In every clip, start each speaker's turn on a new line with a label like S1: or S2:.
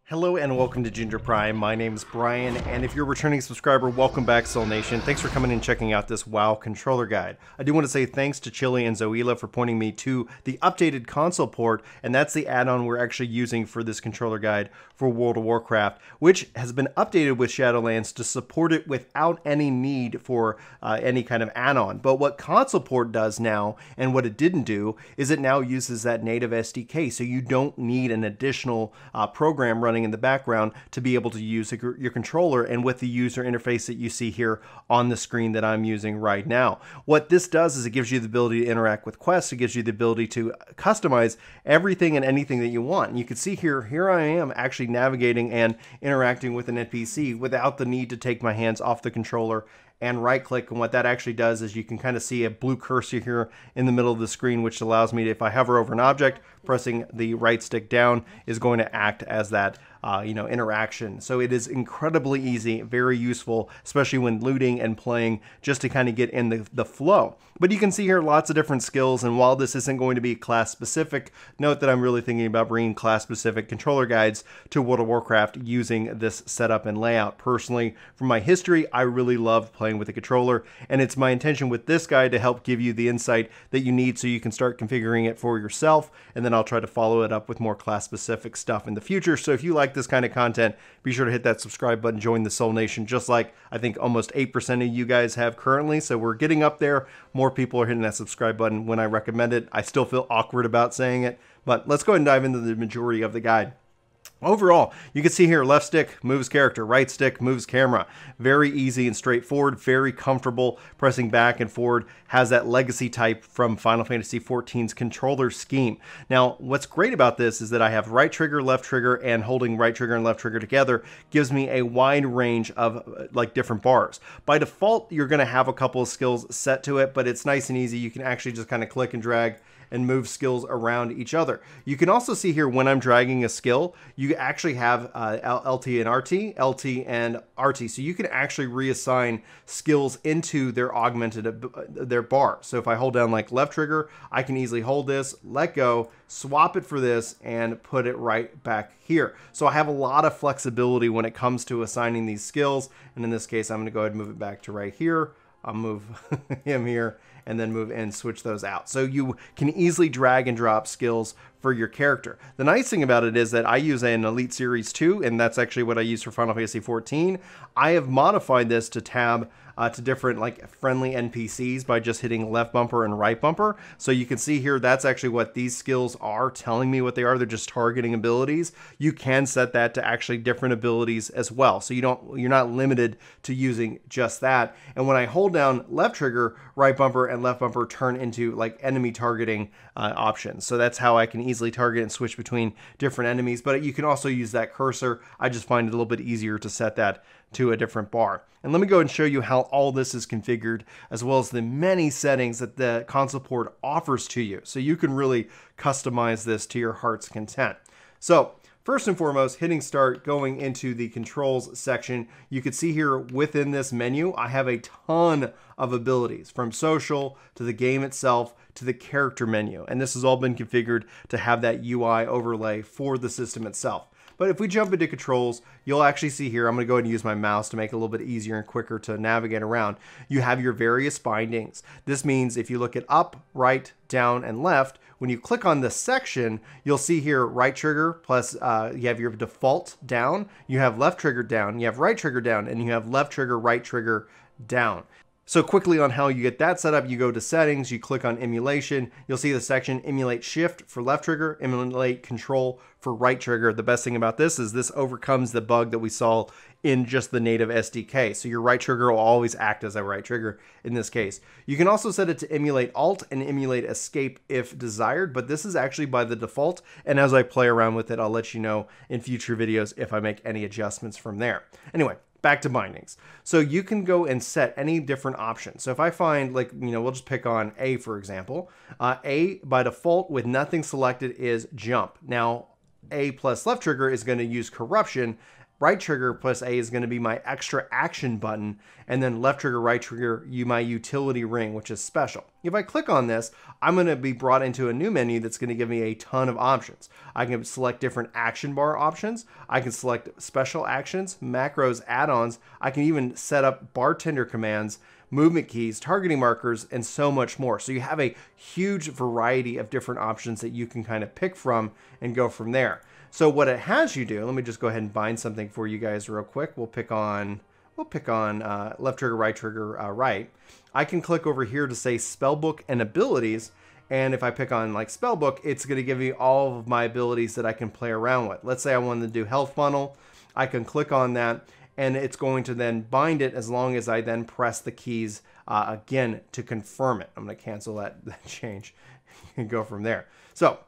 S1: Hello and welcome to Ginger Prime. My name is Brian, and if you're a returning subscriber, welcome back, Soul Nation. Thanks for coming and checking out this WoW controller guide. I do want to say thanks to Chili and Zoila for pointing me to the updated ConsolePort, and that's the add-on we're actually using for this controller guide for World of Warcraft, which has been updated with Shadowlands to support it without any need for any kind of add-on. But what ConsolePort does now, and what it didn't do, is it now uses that native SDK, so you don't need an additional program running in the background to be able to use your controller and with the user interface that you see here on the screen that I'm using right now. What this does is it gives you the ability to interact with quests. It gives you the ability to customize everything and anything that you want. And you can see here I am actually navigating and interacting with an NPC without the need to take my hands off the controller and right click. And what that actually does is you can kind of see a blue cursor here in the middle of the screen, which allows me to, if I hover over an object, pressing the right stick down is going to act as that interaction. So it is incredibly easy, very useful, especially when looting and playing, just to kind of get in the flow. But you can see here lots of different skills, and while this isn't going to be class specific, note that I'm really thinking about bringing class specific controller guides to World of Warcraft using this setup and layout. Personally, from my history, I really love playing with the controller, and it's my intention with this guide to help give you the insight that you need so you can start configuring it for yourself, and then I'll try to follow it up with more class specific stuff in the future. So if you like this kind of content, be sure to hit that subscribe button, join the Soul Nation, just like I think almost 8% of you guys have currently. So we're getting up there. More people are hitting that subscribe button when I recommend it. I still feel awkward about saying it, but let's go ahead and dive into the majority of the guide. Overall, you can see here left stick moves character, right stick moves camera. Very easy and straightforward, very comfortable. Pressing back and forward has that legacy type from Final Fantasy XIV's controller scheme. Now, what's great about this is that I have right trigger, left trigger, and holding right trigger and left trigger together gives me a wide range of different bars. By default, you're going to have a couple of skills set to it, but it's nice and easy. You can actually just kind of click and drag and move skills around each other. You can also see here when I'm dragging a skill, you actually have LT and RT, LT and RT. So you can actually reassign skills into their their bar. So if I hold down like left trigger, I can easily hold this, let go, swap it for this, and put it right back here. So I have a lot of flexibility when it comes to assigning these skills. And in this case, I'm gonna go ahead and move it back to right here. I'll move him here and then move and switch those out. So you can easily drag and drop skills for your character. The nice thing about it is that I use an Elite Series 2, and that's actually what I use for Final Fantasy XIV. I have modified this to tab to different friendly NPCs by just hitting left bumper and right bumper. So you can see here, that's actually what these skills are telling me what they are. They're just targeting abilities. You can set that to actually different abilities as well. So you're not limited to using just that. And when I hold down left trigger, right bumper and left bumper turn into enemy targeting options. So that's how I can easily target and switch between different enemies. But you can also use that cursor. I just find it a little bit easier to set that to a different bar. And let me go and show you how all this is configured, as well as the many settings that the ConsolePort offers to you. So you can really customize this to your heart's content. So first and foremost, hitting start, going into the controls section, you can see here within this menu, I have a ton of abilities, from social to the game itself to the character menu. And this has all been configured to have that UI overlay for the system itself. But if we jump into controls, you'll actually see here, I'm going to go ahead and use my mouse to make it a little bit easier and quicker to navigate around. You have your various bindings. This means if you look at up, right, down, and left, when you click on this section, you'll see here right trigger plus you have your default down, you have left trigger down, you have right trigger down, and you have left trigger, right trigger down. So quickly on how you get that set up, you go to settings, you click on emulation, you'll see the section emulate shift for left trigger, emulate control for right trigger. The best thing about this is this overcomes the bug that we saw in just the native SDK. So your right trigger will always act as a right trigger in this case. You can also set it to emulate alt and emulate escape if desired, but this is actually by the default. And as I play around with it, I'll let you know in future videos if I make any adjustments from there. Anyway, back to bindings. So you can go and set any different options. So if I find we'll just pick on A, for example. A by default with nothing selected is jump. Now, A plus left trigger is going to use corruption Right trigger plus A is going to be my extra action button, and then left trigger, right trigger, my utility ring, which is special. If I click on this, I'm going to be brought into a new menu that's going to give me a ton of options. I can select different action bar options. I can select special actions, macros, add-ons. I can even set up bartender commands, movement keys, targeting markers, and so much more. So you have a huge variety of different options that you can kind of pick from and go from there. So what it has you do, let me just go ahead and bind something for you guys real quick. We'll pick on left trigger, right trigger, right. I can click over here to say spellbook and abilities. And if I pick on like spellbook, it's going to give me all of my abilities that I can play around with. Let's say I wanted to do health funnel. I can click on that, and it's going to then bind it as long as I then press the keys again to confirm it. I'm going to cancel that change and go from there. So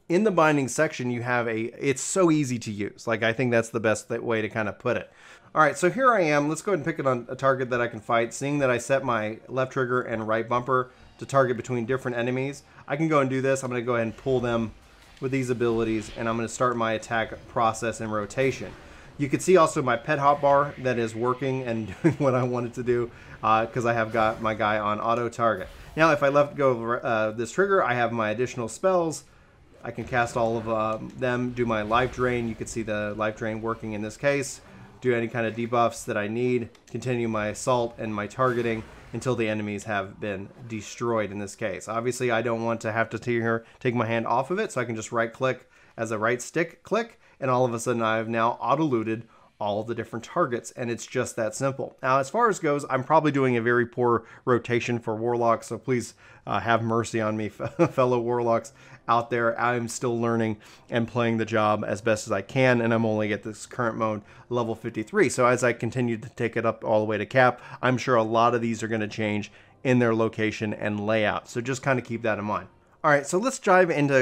S1: in the binding section, you have it's so easy to use. Like, I think that's the best way to kind of put it. All right, so here I am. Let's go ahead and pick it on a target that I can fight. Seeing that I set my left trigger and right bumper to target between different enemies, I can go and do this. I'm going to go ahead and pull them with these abilities, and I'm going to start my attack process and rotation. You can see also my pet hotbar that is working and doing what I wanted to do because I have got my guy on auto target. Now, if I let go of this trigger, I have my additional spells. I can cast all of them, do my life drain. You can see the life drain working in this case. Do any kind of debuffs that I need. Continue my assault and my targeting until the enemies have been destroyed in this case. Obviously, I don't want to have to take my hand off of it, so I can just right click as a right stick click, and all of a sudden I've now auto-looted all the different targets, and it's just that simple. Now, as far as goes, I'm probably doing a very poor rotation for Warlocks, so please have mercy on me, fellow Warlocks out there. I'm still learning and playing the job as best as I can, and I'm only at this current mode level 53. So as I continue to take it up all the way to cap, I'm sure a lot of these are going to change in their location and layout. So just kind of keep that in mind. All right, so let's jump into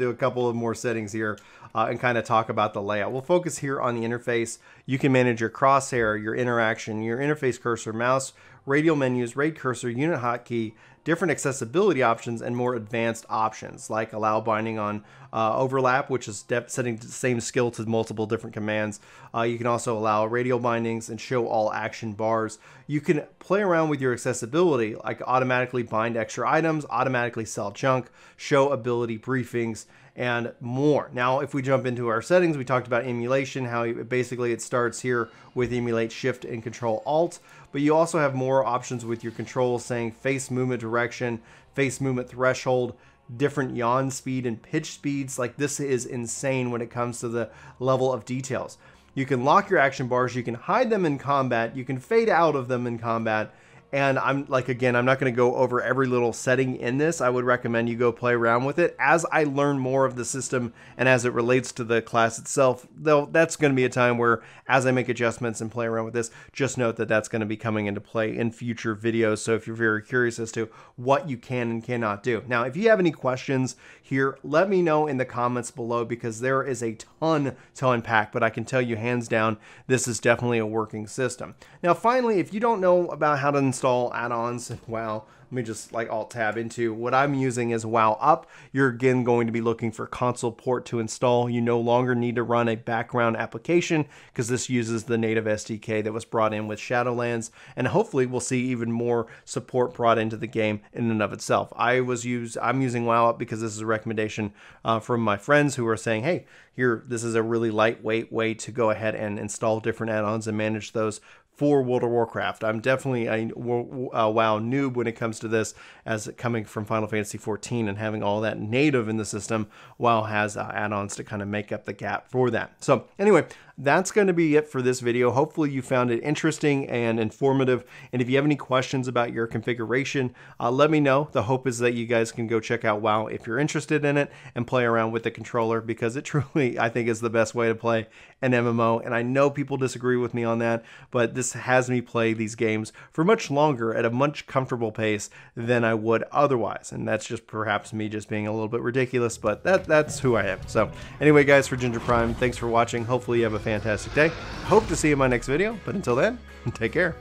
S1: a couple of more settings here and kind of talk about the layout. We'll focus here on the interface. You can manage your crosshair, your interaction, your interface cursor, mouse, radial menus, raid cursor, unit hotkey, different accessibility options, and more advanced options like allow binding on overlap, which is setting the same skill to multiple different commands. You can also allow radial bindings and show all action bars. You can play around with your accessibility, like automatically bind extra items, automatically sell junk, show ability briefings, and more. Now, if we jump into our settings, we talked about emulation, how basically it starts here with emulate shift and control alt, but you also have more options with your controls saying face movement direction, face movement threshold, different yawn speed and pitch speeds. Like, this is insane when it comes to the level of details. You can lock your action bars, you can hide them in combat, you can fade out of them in combat. And I'm not going to go over every little setting in this. I would recommend you go play around with it. As I learn more of the system and as it relates to the class itself, though, that's going to be a time where, as I make adjustments and play around with this, just note that that's going to be coming into play in future videos. So if you're very curious as to what you can and cannot do. Now, if you have any questions here, let me know in the comments below, because there is a ton to unpack, but I can tell you hands down, this is definitely a working system. Now, finally, if you don't know about how to install add-ons in WoW, let me just alt tab into what I'm using is WoW Up. You're again going to be looking for ConsolePort to install. You no longer need to run a background application because this uses the native SDK that was brought in with Shadowlands, and hopefully we'll see even more support brought into the game in and of itself. I'm using WoW Up because this is a recommendation from my friends who are saying, hey, here, this is a really lightweight way to go ahead and install different add-ons and manage those for World of Warcraft. I'm definitely a WoW noob when it comes to this, as coming from Final Fantasy XIV and having all that native in the system. WoW has add-ons to kind of make up the gap for that. So anyway, that's going to be it for this video. Hopefully you found it interesting and informative. And if you have any questions about your configuration, let me know. The hope is that you guys can go check out WoW if you're interested in it and play around with the controller, because it truly, I think, is the best way to play an MMO. And I know people disagree with me on that, but this has me play these games for much longer at a much comfortable pace than I would otherwise. And that's just perhaps me just being a little bit ridiculous, but that's who I am. So anyway, guys, for Ginger Prime, thanks for watching. Hopefully you have a fantastic day. Hope to see you in my next video, but until then, take care.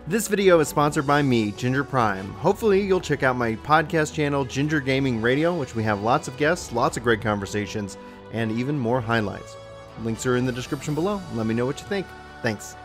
S1: This video is sponsored by me, Ginger Prime. Hopefully you'll check out my podcast channel, Ginger Gaming Radio, which we have lots of guests, lots of great conversations, and even more highlights. Links are in the description below. Let me know what you think. Thanks.